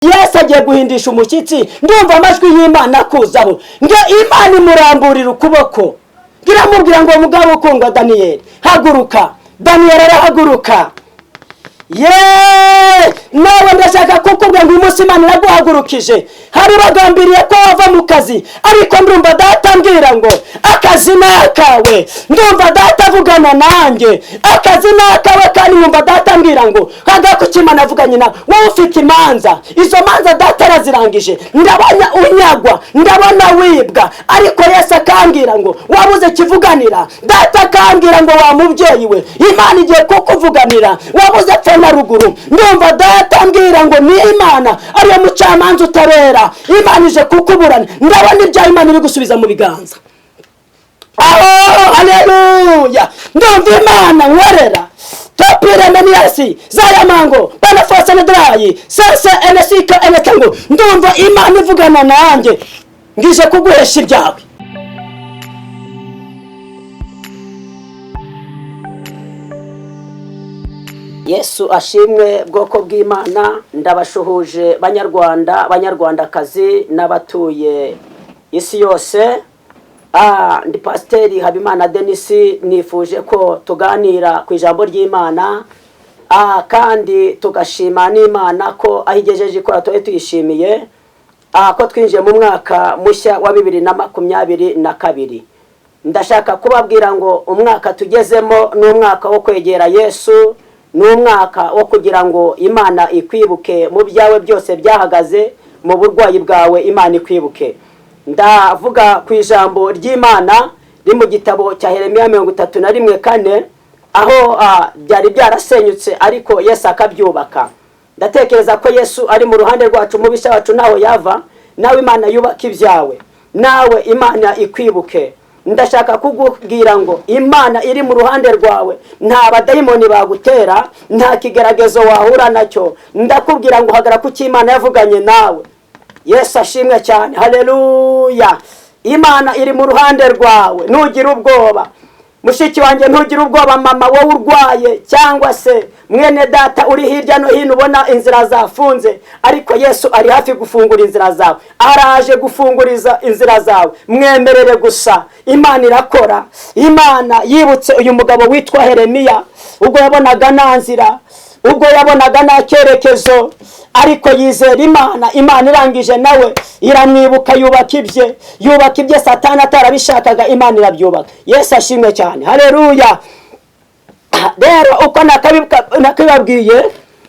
Yesu agiye guhindisha umushyitsi, ndumva amajwi y'Imana kuzaho ngo Imana imuramburira ukuboko, iramubwira ngo mugabo ukundwa Daniyeli, haguruka. Daniyeli arahaguruka. Nawe ndashaka kukubwira ngo uyu munsi Imana iraguhagurukije. Hari bagambiriye ko wava mu kazi, ariko ndumva data ambwira ngo akazi nakawe. Ndumva data avugana nanjye, akazi nakawe, kandi ndumva data ambwira ngo hagako Imana avuganye nawe. Wowe ufite imanza, izo manza data arazirangije. Ndabona unyagwa, ndabona wibwa, ariko Yesu akambwira ngo wabuze kivuganira. Data akambwira ngo wa mubyeyi we, Imana igiye kukuvuganira, wabuze pfa na ruguru. Ndumva data ambwira ngo ni Imana ariyo mucamanza utabera. Imana ije kukuburana. Ndabona ibya Imana iri gusubiza mu biganza. Haleluya. Ndumva Imana nkorera. Topire meniyasi zaya mango bana fose nedrayi sasa enesika enetango. Ndumva Imana ivugana nanjye ngije kuguhesha ibyawe. Yesu ashimwe bwoko bw'Imana. Ndabashuhuje banyarwandakazi n'abatuye isi yose. Ndi Pasiteri Habimana Denis, nifuje ko tuganira ku ijambo ry'Imana, kandi tugashima n'Imana ko ahigejeje ikora tuyishimiye, ko twinjiye mu mwaka mushya wa 2022. Ndashaka kubabwira ngo umwaka tugezemo ni umwaka wo kwegera Yesu, ni umwaka wo kugira ngo Imana ikwibuke mu byawe byose byahagaze, mu burwayi bwawe Imana ikwibuke. Ndavuga ku ijambo ry'Imana riri mu gitabo cya Yeremiya 31:4, aho byari byarasenyutse ariko Yesu akabyubaka. Ndatekereza ko Yesu ari mu ruhande rwacu, mubisha wacu naho yava, nawe Imana yubaka ibyawe, nawe Imana ikwibuke. Ndashaka kukubwira ngo Imana iri mu ruhande rwawe, nta badayimoni bagutera, nta kigeragezo wahura nacyo. Ndakubwira ngo hagara ku cy'Imana yavuganye nawe. Yesu ashimwe cyane. Haleluya. Imana iri mu ruhande rwawe, ntugira ubwoba. Mushiki wanjye ntugira ubwoba, mama wowe urwaye, cyangwa se mwene data uri hirya no hino ubona inzira zafunze, ariko Yesu ari hafi gufungura inzira zawe. Araje gufunguriza inzira zawe, mwemerere gusa. Imana irakora. Imana yibutse uyu mugabo witwa Yeremiya, ubwo yabonaga nta nzira, ubwo yabonaga nta cyerekezo, ariko yizera Imana. Imana irangije nawe iramwibuka, yubaka ibye Satani atarabishakaga, Imana irabyubaka. Yesu ashimwe cyane. Haleluya. Rero uko nakabibabwiye,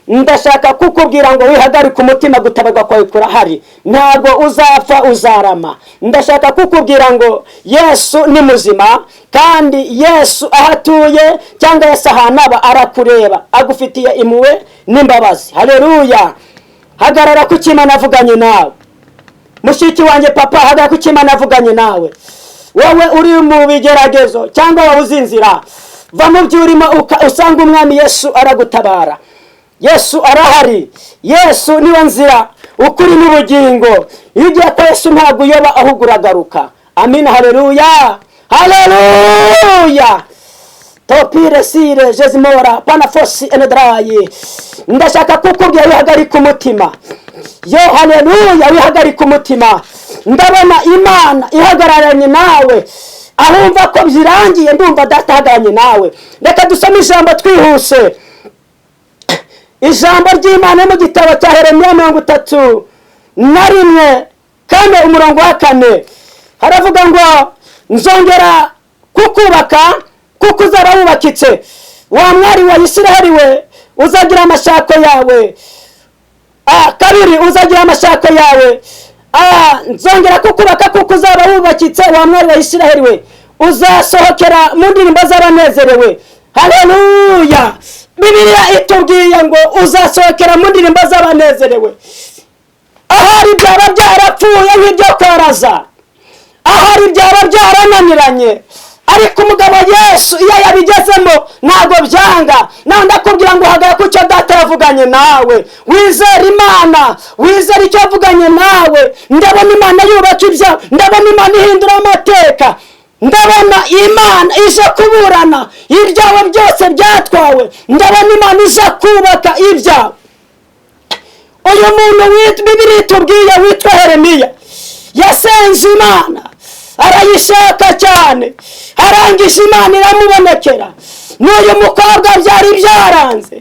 ndashaka kukubwira ngo wihagarike umutima, gutabaga kwawe kurahari, ntago uzapfa uzarama. Ndashaka kukubwira ngo Yesu ni muzima, kandi Yesu ahatuye cyangwa Yesu ahanaba arakureba, agufitiye impuhwe n'imbabazi. Haleluya. Hagarara ku cy'Imana avuganye nawe. Mushiki wanjye papa, hagarara ku cy'Imana avuganye nawe. Wowe uri mu bigeragezo cyangwa wabuze inzira, va mu byo urimo usanga umwami Yesu aragutabara. Yesu arahari. Yesu niwe nzira, ukuri n'ubugingo. Iyo ugiye kwa Yesu ntabwo uyoba, ahubwo uragaruka. Amina. Haleluya. Haleluya. Topire sire jezimora pana fosi enedrayi. Ndashaka kukubwira wihagarika umutima. Haleluya. Wihagarika umutima. Ndabona Imana ihagararanye nawe, ahumva ko byirangiye. Ndumva data ahagararanye nawe. Reka dusome ijambo twihuse. Ijambo ry'Imana mu gitabo cya Yeremiya 31:4 haravuga ngo nzongera kukubaka kuko uzaba wubakitse, wa mwari wa Isiraheli we, uzagira amashako yawe. Kabiri, uzagira amashako yawe. Nzongera kukubaka kuko uzaba wubakitse, wa mwari wa Isiraheli we, uzasohokera mu ndirimbo z'abanezerewe. Haleluya. Bibiliya itubwiye ngo uzasohokera mu ndirimbo z'abanezerewe. Ahari byaba byarapfuye nk'ibyo kwaraza, ahari byaba byarananiranye, ariko umugabo Yesu iyo yabigezemo ntago byanga. Nawe ndakubwira ngo hagara ku cyo data yavuganye nawe, wizera Imana, wizera icyo yavuganye nawe. Ndabona Imana yubaka ibyawe, ndabona Imana ihindura amateka, ndabona Imana ije kuburana ibyawe byose byatwawe, ndabona Imana ije kubaka ibyawe. uyu muntu Bibiri itubwiye witwa Yeremiya yasenze Imana arayishaka cyane, arangije Imana iramubonekera. N'uyu mukobwa byari byaranze,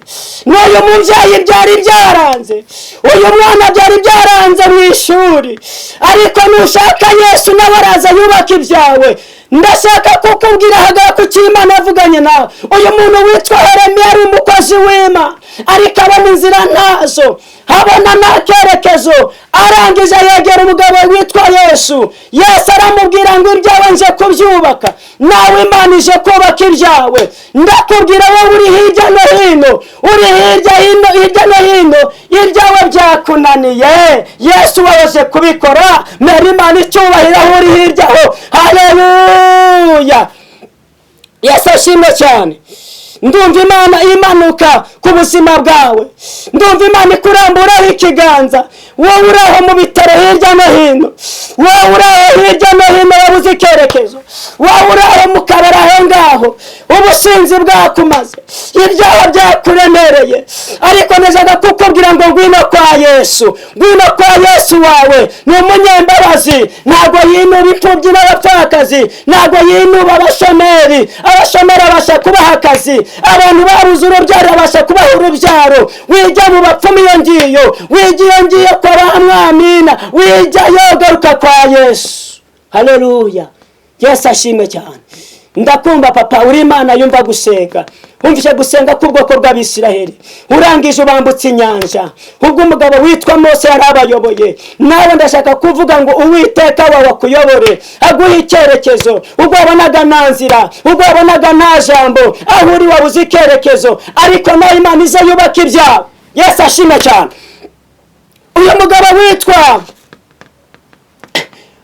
n'uyu mubyeyi byari byaranze, uyu mwana byari byaranze mu ishuri, ariko nushaka Yesu nawe araza yubaka ibyawe. Ndashaka kukubwira hagara ku cy'Imana yavuganye nawe. Uyu muntu witwa Yeremiya ari umukozi w'Imana, ariko abona inzira ntazo, habona nta cyerekezo. Arangije yegera umugabo witwa Yesu. Yesu aramubwira ngo ibyawe nje kubyubaka, nawe Imana ije kubaka ibyawe. Ndakubwira wowe uri hirya no hino, uri hirya no hino, ibyawe byakunaniye, Yesu waje kubikora. Mera Imana icyubahiro aho uri hirya ho. Haleluya! Yesu ashimwe cyane. Ndumva Imana imanuka ku buzima bwawe, ndumva Imana ikuramburaho ikiganza. Wowe uraho mu bitaro hirya no hino, wowe uraho hirya no hino wabuze icyerekezo, wowe uraho mu kabari aho ngaho, ubusinzi bwakumaze, ibyaha byakuremereye, ariko nezaga kukubwira ngo ngwino kwa Yesu. Ngwino kwa Yesu wawe, ni umunyembabazi, ntabwo yinuba imfubyi n'abapfakazi, ntabwo yinuba abashomeri. Abashomeri abasha kubaha akazi, abantu babuze urubyaro abasha kubaha urubyaro. Wijya mu bapfumu iyo ngiyo, wijya iyo ngiyo kwa Mwamina, wijyayo garuka kwa Yesu. Haleluya! Yesu ashimwe cyane. Ndakumva papa, uri Imana yumva gusenga. Umvise gusenga k'ubwoko bw'Abisiraheli, urangije ubambutse inyanja. Ubwo umugabo witwa Mose yari abayoboye. Nawe ndashaka kuvuga ngo Uwiteka wawe akuyobore, aguhe icyerekezo. Ubwo wabonaga nta nzira, ubwo wabonaga nta jambo, aho uri wabuze icyerekezo, ariko nawe Imana ize yubaka ibyawe. Yesu ashimwe cyane. Uyu mugabo witwa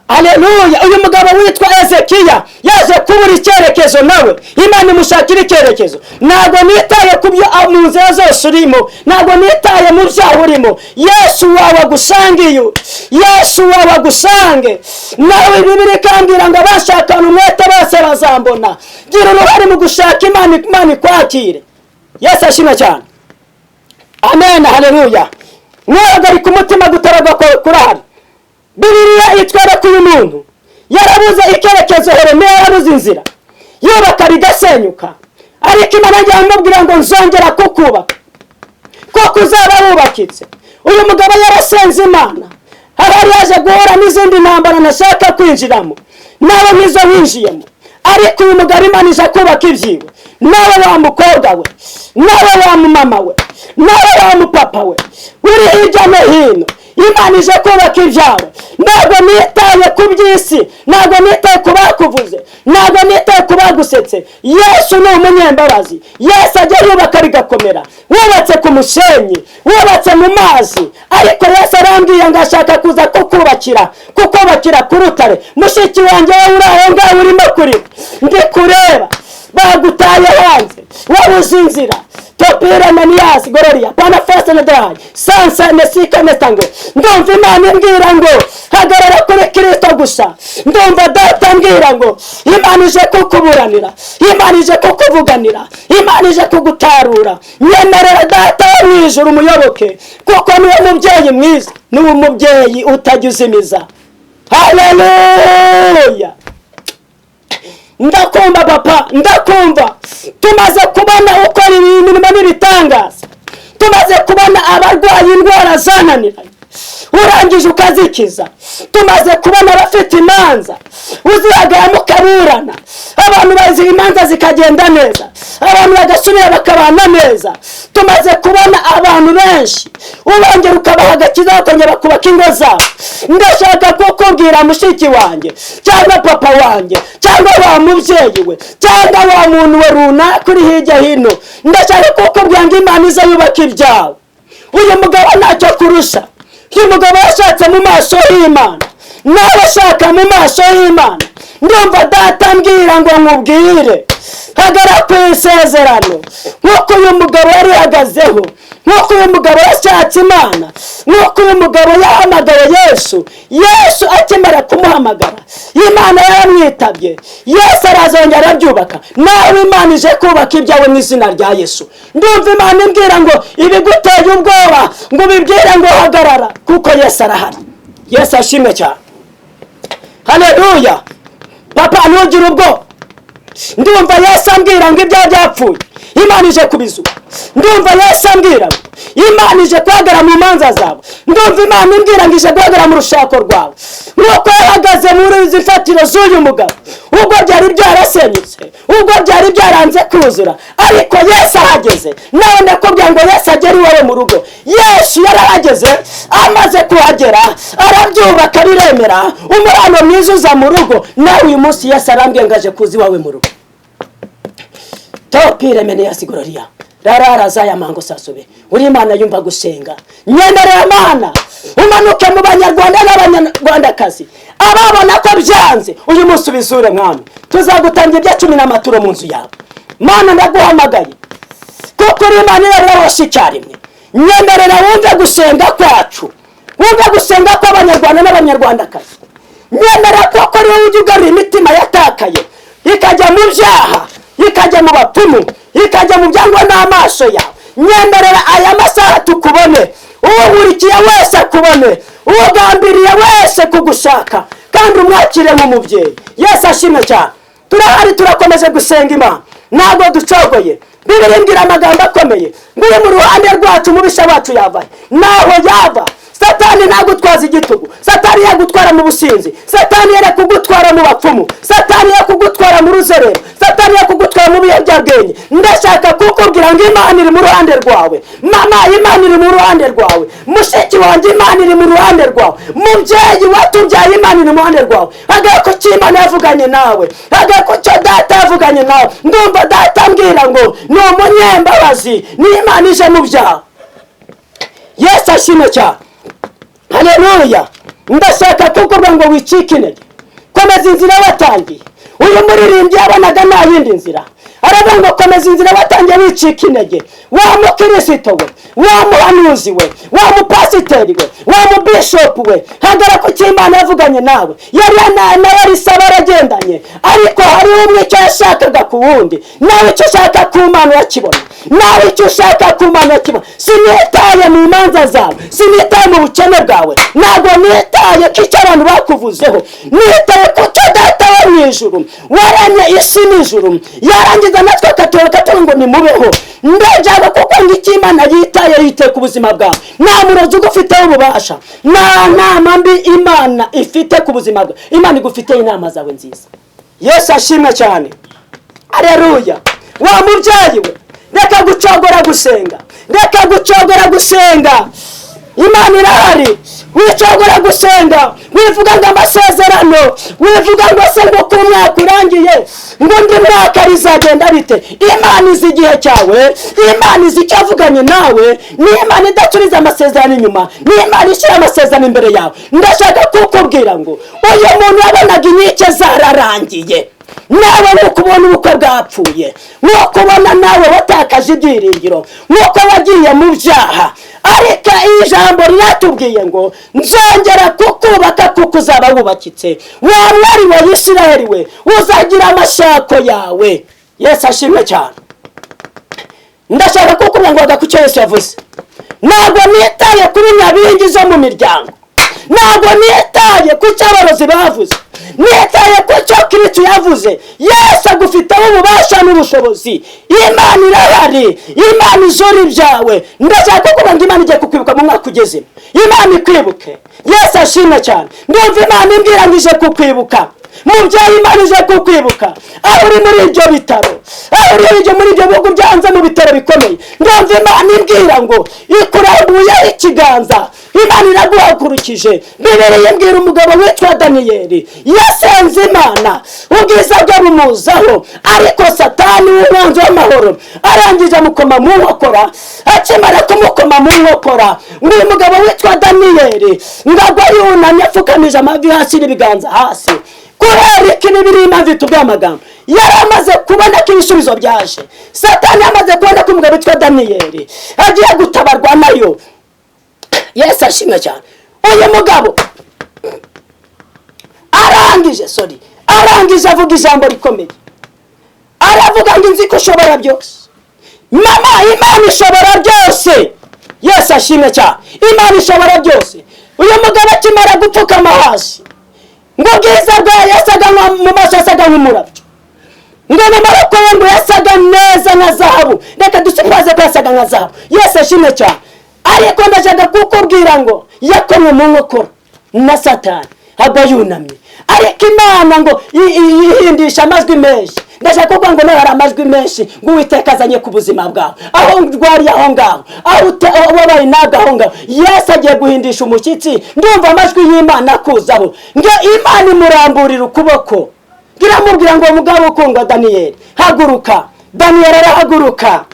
Haleluya! Uyu mugabo witwa Ezekiya yaje kubura icyerekezo, nawe Imana imushakira icyerekezo. Ntabwo nitaye ku byo mu nzira zose urimo, ntabwo nitaye mu byaha urimo. Yesu wawe agusangiye, Yesu wawe agusange. Nawe Bibiri ikambwira ngo abashakana umwete bose bazambona. Gira uruhare mu gushaka Imana, Imana ikwakire. Yesu ashimwe cyane. Amen. Haleluya! Mwahagarika umutima gutaragwa kurahari. Bibiliya itwereka uyu muntu yarabuze icyerekezo. Yeremiya yarabuze inzira, yubaka bigasenyuka, ariko Imana yamubwira ngo nzongera kukubaka, kuko uzaba wubakitse. Uyu mugabo yarasenze Imana, hari yaje guhura n'izindi ntambara ntashaka kwinjiramo, nawe nizo winjiyemo, ariko uyu mugabo Imana ije kubaka ibyiwe. Nawe wa mukobwa we, nawe wa mama we, nawe wa mupapa we, uri hirya no hino, Imana ije kubaka ibyawe. Ntabwo nitaye ku by'isi, ntabwo nitaye ku bakuvuze, ntabwo nitaye ku bagusetse. Yesu ni umunyembabazi. Yesu ajya yubaka bigakomera. Wubatse ku musenyi, wubatse mu mazi, ariko Yesu arambwiye ngo ashaka kuza kukubakira ku rutare. Mushiki wanjye wowe uri aho ngaho urimo kurira, ndi kureba bagutaye hanze, wabuze inzira. Topira manias Gloria pana fasta na dai sansa nesika nestango. Ndumva Imana imbwira ngo hagarara kuri Kristo gusa. Ndumva data ambwira ngo Imana ije kukuburanira, Imana ije kukuvuganira, Imana ije kugutarura. Nyemerera data mu ijuru umuyoboke, kuko niwe mubyeyi mwiza, niwe mubyeyi utajyuzimiza. Haleluya! Ndakumva papa, ndakumva. Tumaze kubona ukora imirimo n'ibitangaza, tumaze kubona abarwaye indwara zananiranye urangije ukazikiza, tumaze kubona abafite imanza uzihagayamo ukaburana, abantu baziha imanza zikagenda neza, abantu bagasubira bakabana neza. Tumaze kubona abantu benshi ubongera ukabaha agakiza bakongera bakubaka ingo zabo. Ndashaka kukubwira mushiki wanjye, cyangwa papa wanjye, cyangwa wa mubyeyi we, cyangwa wa muntu we runaka uri hirya hino, ndashaka kukubwira ngo Imana ize yubaka ibyawe. Uyu mugabo ntacyo kurusha. Uyu mugabo yashatse mu maso y'Imana, nawe ashaka mu maso y'Imana. Ndumva data ambwira ngo nkubwire, hagara ku isezerano nk'uko uyu mugabo yari ahagazeho, nk'uko uyu mugabo yashatse Imana, nk'uko uyu mugabo yahamagaye Yesu. Yesu akimara kumuhamagara Imana yaramwitabye. Yesu arazongera arabyubaka. Nawe Imana ije kubaka ibyawe mu izina rya Yesu. Ndumva Imana imbwira ngo ibiguteye ubwoba ngo bibwire ngo hagarara kuko Yesu arahari. Yesu ashimwe cyane. Haleluya. Papa ntugire ubwoba. Ndumva Yesu ambwira ngo ibyaha byapfuye Imana ije kubizuka. Ndumva Yesu ambwira Imana ije kwagara mu manza zawe. Ndumva Imana imbwira ngo ije kwagara mu rushako rwawe. Nuko yahagaze muri izi fatiro z'uyu mugabo ubwo byari byarasenyutse, ubwo byari byaranze kuzura, ariko Yesu ahageze. Nawe ndakubwira ngo Yesu agere iwawe mu rugo. Yesu yarahageze, amaze kuhagera arabyubaka biremera, umurano mwiza uza mu rugo. Nawe uyu munsi Yesu arambwiye ngo aje kuza iwawe mu rugo. Topire mene ya sigororia rarara zaya mango sasobe. Uri Imana yumva gusenga. Nyenderera Mana umanuke mu Banyarwanda n'Abanyarwandakazi ababona ko byanze. Uyu munsi ubizure mwami, tuzagutangira ibya 10 n'amaturo mu nzu yawe. Mana ndaguhamagaye kuko uri Imana yaraboshe icyarimwe. Nyenderera wumve gusenga kwacu, wumve gusenga kw'Abanyarwanda n'Abanyarwandakazi. Nyenderera kuko uri wowe ugarura imitima yatakaye ikajya mu byaha, ikajya mu bapfumu, ikajya mu byangwa n'amaso yawe. Nyenderera aya masaha tukubone, uwurikiye wese akubone, uwugambiriye wese kugushaka kandi umwakire mu mubyeyi. Yesu ashimwe cyane. Turahari turakomeje gusenga Imana, ntabwo ducogoye. Bibiliya imbwira amagambo akomeye ngo uri mu ruhande rwacu mubisha wacu yavahe. Naho yava Satani nagutwaza igitugu, Satani yagutwara mu businzi, Satani yakugutwara mu bapfumu, Satani yakugutwara mu ruzerero, Satani yakugutwara mu biyobyabwenge. Ndashaka kukubwira ngo Imana iri mu ruhande rwawe. Mama, Imana iri mu ruhande rwawe. Mushiki wanjye, Imana iri mu ruhande rwawe. Mubyeyi watubyaye, Imana iri mu ruhande rwawe. Hagako cy'Imana yavuganye nawe, hagako cyo data yavuganye nawe. Ndumva data ambwira ngo ni umunyembabazi, ni Imana ije mu byawe. Yesu ashimwe cyane. Haleluya. Ndashaka kukubwira ngo wicike intege, komeza inzira watangiye. Uyu muririmbyi yabonaga nta yindi nzira, aravuga ngo komeza inzira watangiye wicike intege. Wa mukristo we, wa muhanuzi we, wa mupasiteri we, wa mubishopu we, hagara ku cy'Imana yavuganye nawe. Yari nawe risaba aragendanye, ariko hari umwe icyo yashakaga ku wundi. Nawe icyo ushaka ku Mana yakibona, nawe icyo ushaka ku Mana yakibona. Sinitaye mu manza zawe, sinitaye mu bukene bwawe, ntabwo nitaye ko icyo abantu bakuvuzeho. Nitaye ku cyo data wo mu ijuru waremye isi n'ijuru yarangiza natwe akatwereka ngo nimubeho. Ndajaga kuko ngo icyo Imana yitaye ku buzima bwawe. Nta murozi ugufiteho ububasha, nta nama mbi Imana ifite ku buzima bwawe. Imana igufiteho inama zawe nziza. Yesu ashimwe cyane. Haleluya. Wa mubyeyi we, reka gucogora gusenga, reka gucogora gusenga. Imana irahari. Wicogora gusenga, wivuga ngo amasezerano, wivuga ngo se ngo ku mwaka urangiye ngo ndi mwaka rizagenda bite. Imana izi igihe cyawe, Imana izi icyo avuganye nawe. Ni Imana idacuriza amasezerano inyuma, ni Imana ishyira amasezerano imbere yawe. Ndashaka kukubwira ngo uyu muntu yabonaga inkike zararangiye, nawe nukubona ubukwe bwapfuye, nukubona nawe watakaje ibyiringiro, nuko wagiye mu byaha. Ariko ijambo riratubwiye ngo nzongera kukubaka kuko uzaba wubakitse. Wa mwari wa Isiraheli we, uzagira amashako yawe. Yesu ashimwe cyane. Ndashaka kukubwira ngo agakucyo Yesu yavuze. Ntabwo nitaye kuri nyabingi zo mu miryango, ntabwo nitaye ku cyo abarozi bavuze, nitaye ku cyo Kristo yavuze. Yesu agufiteho ububasha n'ubushobozi. Imana irahari, Imana izura ibyawe. Ndashaka kuvuga ngo Imana igiye kukwibuka mu mwaka ugeze. Imana ikwibuke. Yesu ashimwe cyane. Ndumva Imana imbwira ngo ije kukwibuka. Mubyeyi, Imana ije kukwibuka. Aho uri muri ibyo bitaro, aho uri muri ibyo bihugu byanze mu bitaro bikomeye, ndumva Imana imbwira ngo ikurambuyeho ikiganza. Imana iraguhagurukije. Bibiliya imbwira umugabo witwa Daniyeli yasenze Imana, ubwiza bwe bumuzaho, ariko Satani w'umwanzi w'amahoro arangije amukoma mu nkokora. Akimara kumukoma mu nkokora, uyu mugabo witwa Daniyeli ngagwa yunamye apfukamije amavi hasi n'ibiganza hasi. Kubera iki biri impamvu itubwira amagambo, yari amaze kubona ko ibisubizo byaje. Satani amaze kubona ko umugabo witwa Daniyeli agiye gutabarwa nayo. Yesu ashimwe cyane. Uyu mugabo arangije avuga ijambo rikomeye, aravuga ngo nzi ko ushobora byose. Mama, Imana ishobora byose. Yesu ashimwe cyane. Imana ishobora byose. Uyu mugabo akimara gupfukama hasi, ngo bwiza bwayo yasaga mu maso yasaga nk'umurabyo, ngo mu maboko ye ngo yasaga neza nka zahabu. Reka dusipaze ko yasaga nka zahabu. Yesu ashimwe cyane. Ariko ndashaka kukubwira ngo yakomwe mu nkokora na Satani, haba yunamye. Ariko Imana ngo yihindisha amajwi menshi. Ndashaka kuvuga ngo nawe hari amajwi menshi ngo Uwiteka azanye ku buzima bwawe, aho ndwari aho ngaho, aho wabaye ntabwo aho ngaho. Yesu agiye guhindisha umushyitsi. Ndumva amajwi y'Imana kuzaho, ngo Imana imuramburira ukuboko, iramubwira ngo mugabo ukundwa Daniyeli, haguruka. Daniyeli arahaguruka.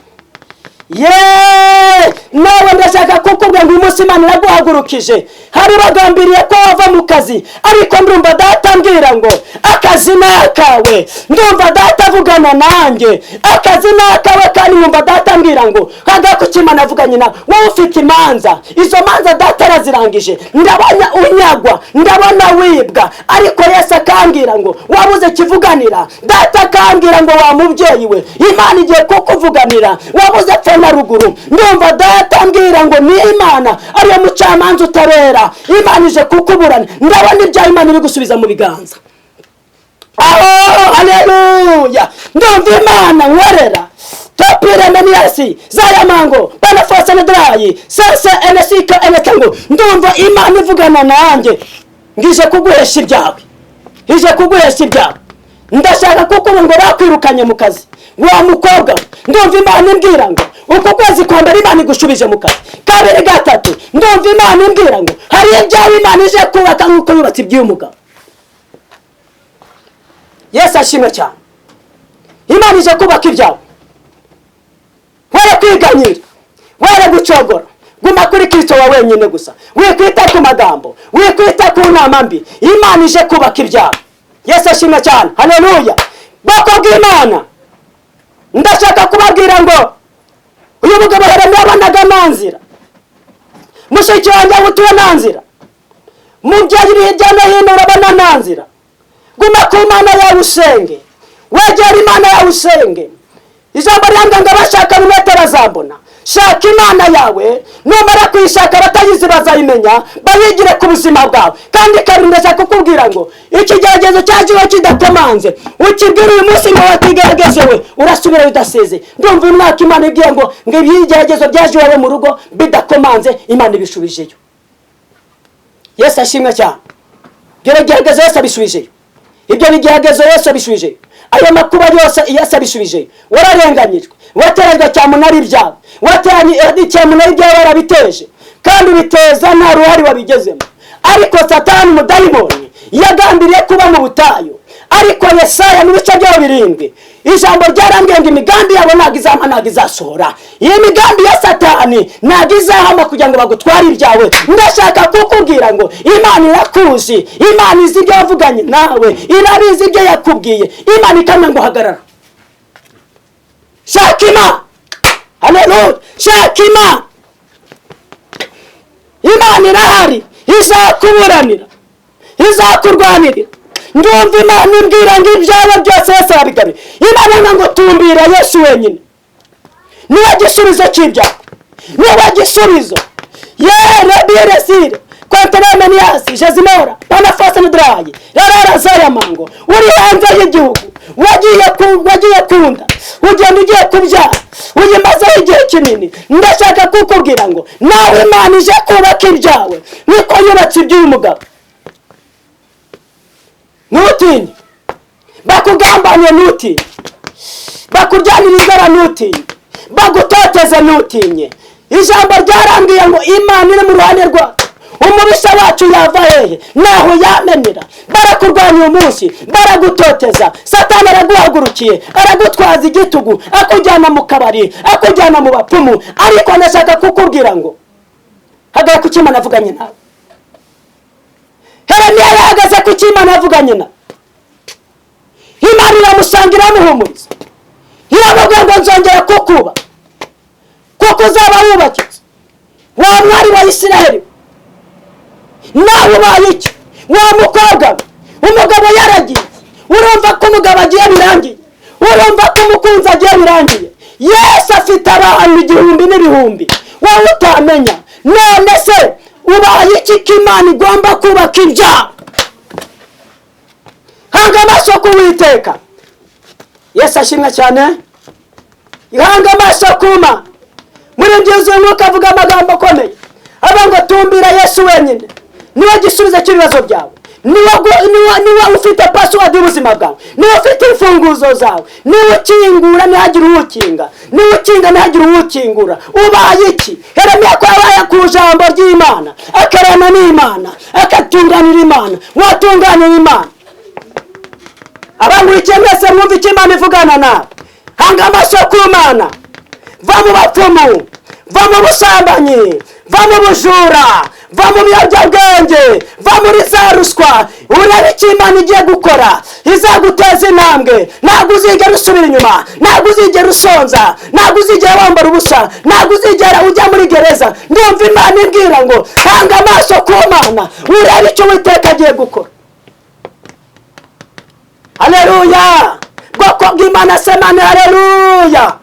Nawe ndashaka kukubwira ngo uyu munsi Imana iraguhagurukije. Hari bagambiriye ko wava mu kazi, ariko ndumva data ambwira ngo akazi ni akawe. Ndumva data avugana nanjye, akazi ni akawe. Kandi ndumva data ambwira ngo hagako Imana avuganye nawe. Wowe ufite imanza, izo manza data arazirangije. Ndabona unyagwa, ndabona wibwa, ariko Yesu akambwira ngo wabuze kivuganira. Data akambwira ngo wa mubyeyi we, Imana igiye kukuvuganira, wabuze pfa na ruguru. Ndumva data ambwira ngo ni Imana ariyo mucamanza utabera. Imana ije kukuburana. Ndabona ibyaha Imana iri gusubiza mu biganza. Haleluya. Ndumva Imana nkorera. Topire meniyasi zayamango banafasa nedrayi sasa enesika enetango. Ndumva Imana ivugana nanjye, ngije kuguhesha ibyawe, ije kuguhesha ibyawe. Ndashaka kukuba ngo bakwirukanye mu kazi, wa mukobwa. Ndumva Imana imbwira ngo uko kwezi kwa mbere Imana igushubije mu kazi, kabiri gatatu. Ndumva Imana imbwira ngo hari ibyawe Imana ije kubaka nk'uko yubatse iby'umugabo. Yesu ashimwe cyane. Imana ije kubaka ibyawe. Were kwiganyira, were gucogora, guma kuri Kristo wa wenyine gusa. Wikwita ku magambo, wikwita ku nama mbi. Imana ije kubaka ibyawe. Yesu ashimwe cyane. Haleluya. Boko bw'Imana, ndashaka kubabwira ngo uyu mugabo Yeremiya abanaga nanzira, mushiki wanjye utuye nanzira, mubyeyi hirya no hino urabona nanzira. Guma ku Mana yawe usenge, wegera Imana yawe usenge. Ijambo ryambwa ngo abashaka umwete bazambona. Shaka Imana yawe, numara kuyishaka batayizi bazayimenya, bayigire ku buzima bwawe. Kandi kabiri ndashaka kukubwira ngo ikigeragezo cyajiwe kidakomanze, ukibwira uyu munsi ngo watigeragejewe, urasubira bidaseze. Ndumva umwaka Imana ibwiye ngo ibigeragezo byajiwe wawe mu rugo bidakomanze, Imana ibishubijeyo. Yesu ashimwe cyane. Gerageza Yesu abishubijeyo. Ibyo bigeragezo Yesu abishubijeyo. Ayo makuba yose Yesu abishubijeyo. Wararenganyijwe, watererwa cyamunara ibyawe, wateranye cyamunara ibyawe warabiteje, kandi biteza nta ruhari wabigezemo. Ariko Satani umudayimoni yagambiriye kuba mu butayu. Ariko Yesaya mu bice byaho 7 ijambo ryarambwiye ngo imigambi yabo ntabwo izama, ntabwo izasohora. Iyi migambi ya Satani ntabwo izahama kugira ngo bagutware ibyawe. Ndashaka kukubwira ngo Imana irakuzi, Imana izi ibyo yavuganye nawe, irabizi ibyo yakubwiye. Imana ikamenya ngo hagarara. Shaka Imana. Haleluya. Shaka Imana. Imana irahari, izakuburanira, izakurwanirira. Ndumva Imana imbwira ngo ibyawe byose Yesu arabigaruye. Imana ngo tumbira Yesu wenyine niwe gisubizo cy'ibyawe, niwe gisubizo. Rebiresire konteremeniyasi jezimora banafasa nedrayi rarara zayamango. Uri hanze y'igihugu, wagiye kunda, ugenda ugiye kubyara, uyimazeho igihe kinini. Ndashaka kukubwira ngo nawe Imana ije kubaka ibyawe niko yubatse iby'uyu mugabo. Nutinye, bakugambanye nutinye, bakuryanira inzara nutinye, bagutoteze nutinye. Ijambo ryarambwiye ngo Imana iri mu ruhande rwawe. Umubisha wacu yava hehe? Naho yamenera. Barakurwanya uyu munsi, baragutoteza. Satani araguhagurukiye, aragutwaza igitugu, akujyana mu kabari, akujyana mu bapfumu. Ariko ndashaka kukubwira ngo hagaye ku Imana avuganye nawe. Yeremiya yahagaze ku Imana avuganye nawe. Imana iramusangira amuhumuriza, iramubwira ngo nzongera kukuba, kuko uzaba wubakitse, wa mwari wa Isiraheli. Nawe ubaye iki? wa mukobwa umugabo yaragiye, urumva ko umugabo agiye birangiye, urumva ko umukunzi agiye birangiye. Yesu afite abantu igihumbi n'ibihumbi wowe utamenya. None se ubaye iki ko Imana igomba kubaka ibyawe? Hanga amaso ku Uwiteka. Yesu ashimwe cyane. Ihanga amaso ku Mana. Muri byuzuye Umwuka avuga amagambo akomeye aba ngo tumbira Yesu wenyine niwe gisubizo cy'ibibazo byawe, niwe ufite password y'ubuzima bwawe, niwe ufite imfunguzo zawe, niwe ukingura ntihagire uwukinga, niwe ukinga ntihagire uwukingura. Ubaye iki? Yeremiya ko yabaye ku ijambo ry'Imana, akarana n'Imana, akatunganira Imana. Watunganira Imana. Abangurikiye mwese mwumva icyo Imana ivugana nawe. Hanga amaso ku Mana. Va mu bapfumu, va mu busambanyi, va mu bujura, va mu biyobyabwenge, va muri za ruswa. Urebe icyo Imana igiye gukora, izaguteza intambwe. Ntabwo uzigera usubira inyuma, ntabwo uzigera usonza, ntabwo uzigera wambara ubusa, ntabwo uzigera ujya muri gereza. Ndumva Imana imbwira ngo hanga amaso ku Mana, urebe icyo Uwiteka agiye gukora. Haleluya! Bwoko bw'Imana semane haleluya!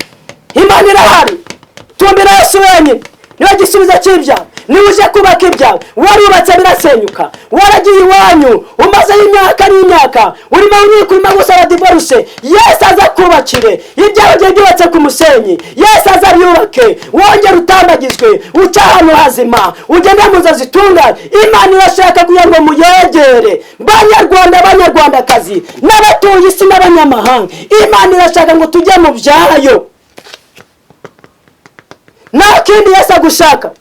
Imana irahari. Tumbira Yesu wenyine niwe gisubizo cy'ibyawe, niwe uje kubaka ibyawe. Warubatse birasenyuka, waragiye iwanyu umazeho imyaka n'imyaka, urimo urimo gusaba divorce. Yesu aza kubakire ibyawe bye byubatse ku musenyi. Yesu aza byubake, wongere utambagizwe, uca ahantu hazima, ugende mu nzira zitunganye. Imana irashaka kugira ngo muyegere. Banyarwandakazi n'abatuye isi n'abanyamahanga, Imana irashaka ngo tujye mu byayo. Nta kindi Yesu agushaka.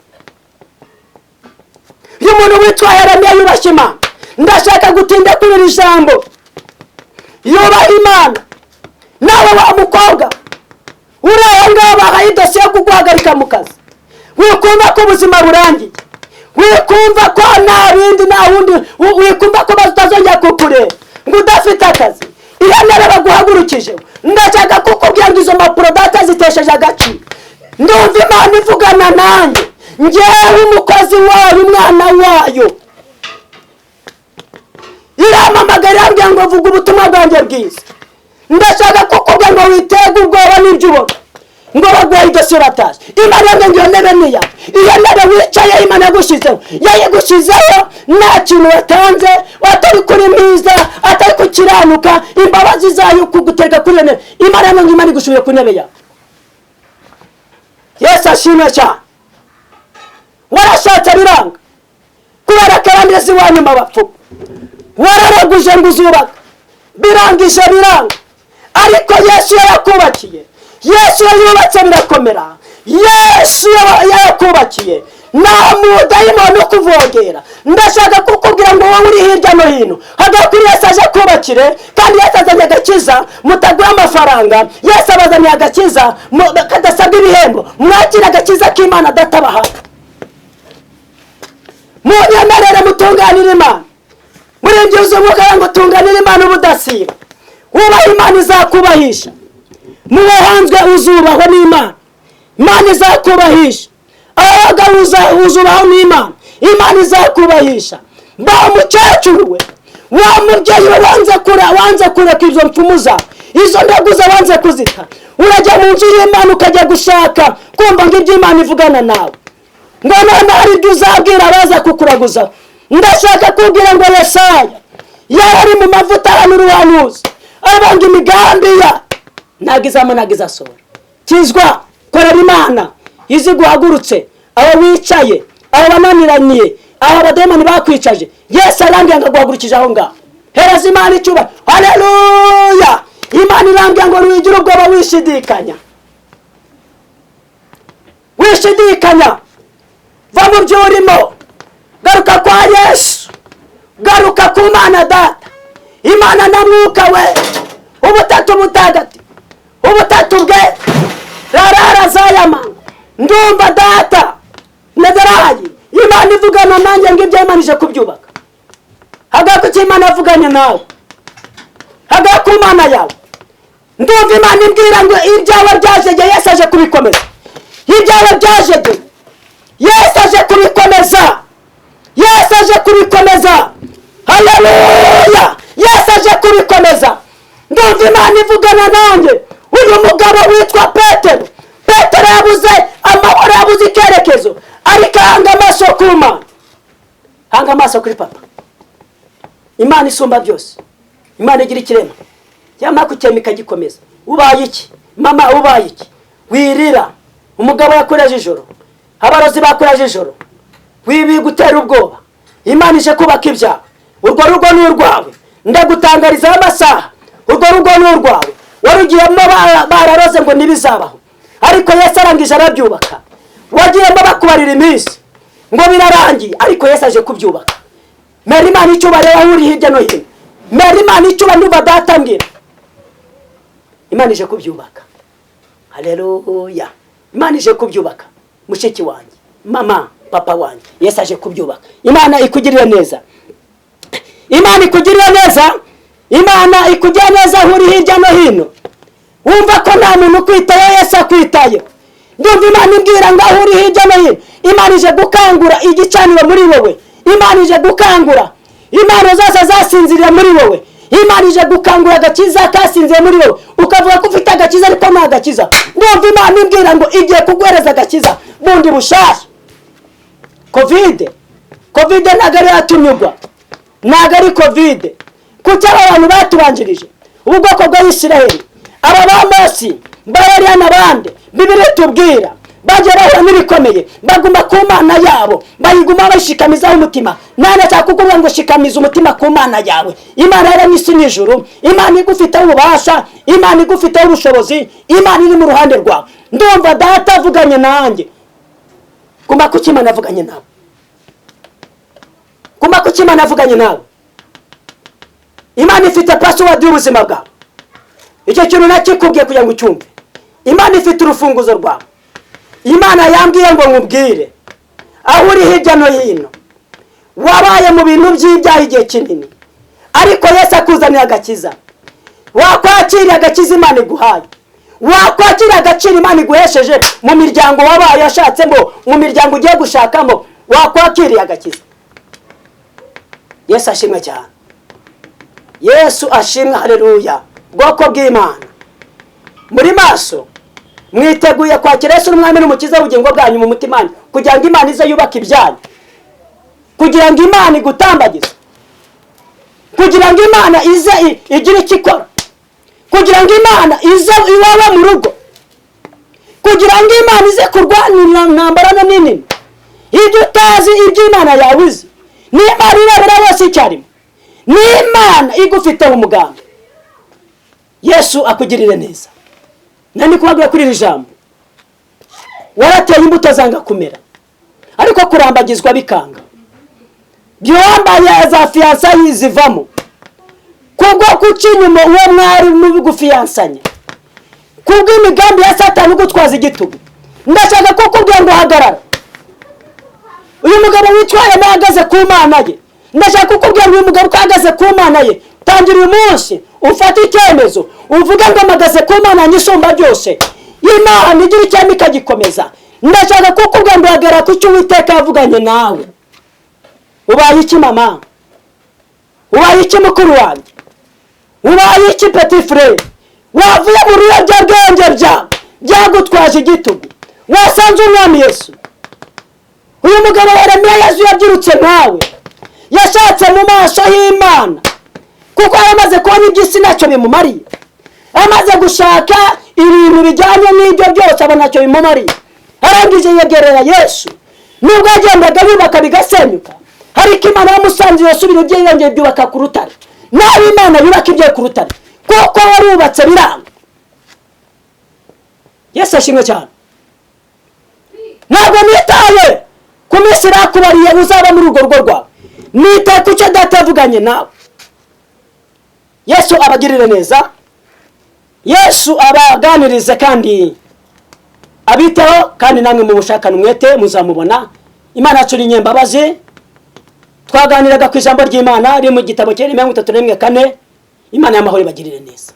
Uyu muntu witwa Yeremiya yubashye Imana. Ndashaka gutinda kuri iri jambo. Yubaha Imana. Nawe wa mukobwa uraho ngaho bahaye idosiye yo kuguhagarika mu kazi, wikumva ko ubuzima burangiye, wikumva ko nta bindi nta wundi, wikumva ko bazitazongera kukureba ngo udafite akazi. Iremere baguhagurukije. Ndashaka kukubwira ngo izo mpapuro data zitesheje agaciro. Ndumva Imana ivugana nanjye, njyewe umukozi wayo, umwana wayo. Iramamagara yambwiye ngo vuga ubutumwa bwanjye bwiza. Ndashaka kukubwira ngo witege ubwoba n'ibyo ubona, ngo baguha idosiye uratashe. Imana yambwiye ngo iyo ntebe ni iyawe. Iyo ntebe wicaye Imana yagushyizeho, yayigushyizeho nta kintu watanze, atari kuri mwiza, atari kukiranuka. Imbabazi zayo kuguteka kuri iyo ntebe. Imana yambwiye ngo Imana igusubire ku ntebe yawe. Yesu ashimwe cyane. Warashatse biranga kubera karandezi wanyu mabapfu, wararaguje ngo uzubaka birangije biranga, ariko Yesu yarakubakiye. Yesu yubatse birakomera. Yesu yarakubakiye. Nta mudayimoni ukuvogera. Ndashaka kukubwira ngo wowe uri hirya no hino, hagakuri Yesu aje kubakire, kandi Yesu azanye agakiza mutagura amafaranga. Yesu abazaniye agakiza kadasabwa ibihembo. Mwakira agakiza k'Imana databaha. Munyemerere mutunganire Imana. Muri byuzuye Umwuka ngo tunganire Imana ubudasiba. Wubaha Imana izakubahisha. Muwe hanzwe uzubahwa n'Imana. Imana izakubahisha. Abagabo uzubaho n'Imana. Imana izakubahisha. Ba umukecuru we, wa mubyeyi we wanze kureka izo mpfumu zawe, izo ndaguza wanze kuzita. Urajya mu nzu y'Imana ukajya gushaka kumva ngo ibyo Imana ivugana nawe, ngo none hari ibyo uzabwira abaza kukuraguza. Ndashaka kubwira ngo Yesaya yari mu mavuta y'uruhanuzi, abanga imigambi ya nagiza sora. Kizwa korera Imana izi guhagurutse, abo wicaye, abo bananiraniye, abo bademoni bakwicaje. Yesu arambye ngo guhagurukije aho ngaho. Hereza Imana icyuba. Haleluya! Imana irambye ngo wigira ubwoba wishidikanya. Wishidikanya. Va mu byo urimo. Garuka kwa Yesu. Garuka ku Mana Data. Imana na Mwuka we. Ubutatu butagati. Ubutatu bwe. Rarara zayama. Ndumva Data. Nedarayi. Imana ivugana nanjye ngo ibyo Imana ije kubyubaka. Hagako cy'Imana avuganye nawe. Hagako Imana yawe. Ndumva Imana imbwira ngo ibyawe byaje Yesu aje kubikomeza. Ibyawe byaje Yesu aje kubikomeza. Yesu aje kubikomeza. haleluya. Yesu aje kubikomeza. Ndumva Imana ivugana nanjye. Uyu mugabo witwa Petero. Petero yabuze amahoro, yabuze icyerekezo, ariko hanga amaso ku Mana, hanga amaso kuri papa. Imana isumba byose, Imana igira ikirema, yamara kukemika gikomeza. Ubaye iki mama, ubaye iki? Wirira umugabo yakoreje ijoro, abarozi bakoreje ijoro, wibi gutera ubwoba. Imana ije kubaka ibyawe. Urwo rugo ni urwawe. Ndagutangariza amasaha, urwo rugo ni urwawe. Warugiyemo bararoze ngo nibizabaho, ariko Yesu arangije arabyubaka. Wagiyemo bakubarira iminsi ngo birarangiye, ariko Yesu aje kubyubaka. Mera Imana icyubahiro aho uri hirya no hino. Mera Imana icyubahiro niba datambwira. Imana ije kubyubaka. Haleluya. Imana ije kubyubaka. Mushiki wanjye, mama, papa wanjye, Yesu aje kubyubaka. Imana ikugirire neza. Imana ikugirire neza. Imana ikugirire neza aho uri hirya no hino. Wumva ko nta muntu ukwitaye, Yesu akwitaye. Ndumva Imana imbwira ngo aho uri hirya no hino, Imana ije gukangura igicaniro muri wowe. Imana ije gukangura impano zose zasinziriye muri wowe. Imana ije gukangura agakiza kasinziye muri wowe. Ukavuga ko ufite agakiza ariko nta agakiza. Ndumva Imana imbwira ngo igiye kuguhereza agakiza bundi bushasha. Covid ntabwo ari yatunyurwa, ntabwo ari Covid. Kuki abantu batubanjirije ubwoko bw'Isiraheli, aba bamasi bayariya n'abandi, Bibiliya tubwira bagiye bahura n'ibikomeye, baguma ku Mana yabo, bayiguma bashikamizaho umutima. Nane cyakukubwira ngo shikamiza umutima ku Mana yawe. Imana yaremye isi n'ijuru, Imana igufiteho ububasha, Imana igufiteho ubushobozi, Imana iri mu ruhande rwawe. Ndumva data avuganye nanjye. Guma ku Imana avuganye nawe, guma ku Imana avuganye nawe. Imana ifite password y'ubuzima bwawe. Icyo kintu nakikubwiye kugira ngo ucyumve. Imana ifite urufunguzo rwawe. Imana yambwiye ngo nkubwire aho uri hirya no hino, wabaye mu bintu by'ibyaha igihe kinini, ariko Yesu akuzanira agakiza. Wakwakira agakiza Imana iguhaye, wakwakira agaciro Imana iguhesheje mu miryango wabaye yashatsemo, mu miryango ugiye gushakamo, wakwakiriye agakiza. Yesu ashimwe cyane. Yesu ashimwe, haleluya. Bwoko bw'Imana muri maso, mwiteguye kwakira Yesu n'umwami n'umukiza w'ubugingo bwanyu mu mutima, kugira ngo Imana ize yubaka ibyanyu, kugira ngo Imana igutambagize, kugira ngo Imana ize igire icyo ikora, kugira ngo Imana ize iwawe mu rugo, kugira ngo Imana ize kurwanira intambara nini. Ibyo utazi iby'Imana yawe izi, n'Imana irebera bose icyarimwe, n'Imana igufiteho umugambi. Yesu akugirire neza. Nani kubabwira kuri iri jambo, warateye imbuto zanga kumera, ariko kurambagizwa bikanga. Byambaye za fiansa yizivamo kubwo kucinyuma uwo mwari mu gufiansanya, kubwo imigambi ya Satani gutwaza igitugu. Ndashaka ko kubwira ngo hagarara. Uyu mugabo witwaye ahagaze ku Mana ye. Ndashaka kukubwira ngo uyu mugabo kahagaze ku Mana ye, tangira uyu munsi ufate icyemezo, uvuga ngo mpagaze ku Mana nyisumba byose. Imana igira icyamika gikomeza. Ndashaka kukubwira ngo hagarara ku cyo Uwiteka yavuganye nawe. Ubaye iki mama? Ubaye iki mukuru wanjye? Ubaye iki petit frère? Wavuye mu ruyobyabwenge byagutwaje igitugu, wasanze umwami Yesu. Uyu mugabo Yeremiya Yesu yabyirutse nawe, yashatse mu maso y'Imana, kuko amaze kubona iby'isi ntacyo bimumariye. Amaze gushaka ibintu bijyanye n'ibyo byose abona ntacyo bimumariye. Arangije yegerera Yesu, nubwo yagendaga yubaka bigasenyuka, ariko Imana yamusanze yasubira ibyo yongeye byubaka ku rutare. Nawe Imana yubaka ibyo ku rutare, kuko warubatse biranga. Yesu ashimwe cyane. Ntabwo nitaye ku minsi nakubariye uzaba muri urwo rugo rwawe, nitaye ku cyo data yavuganye nawe. Yesu abagirire neza, Yesu abaganirize kandi abiteho, kandi namwe mu bushakana umwete muzamubona. Imana yacu ni nyembabazi. Twaganiraga ku ijambo ry'Imana riri mu gitabo cya 31:4. Imana y'amahoro ibagirire neza.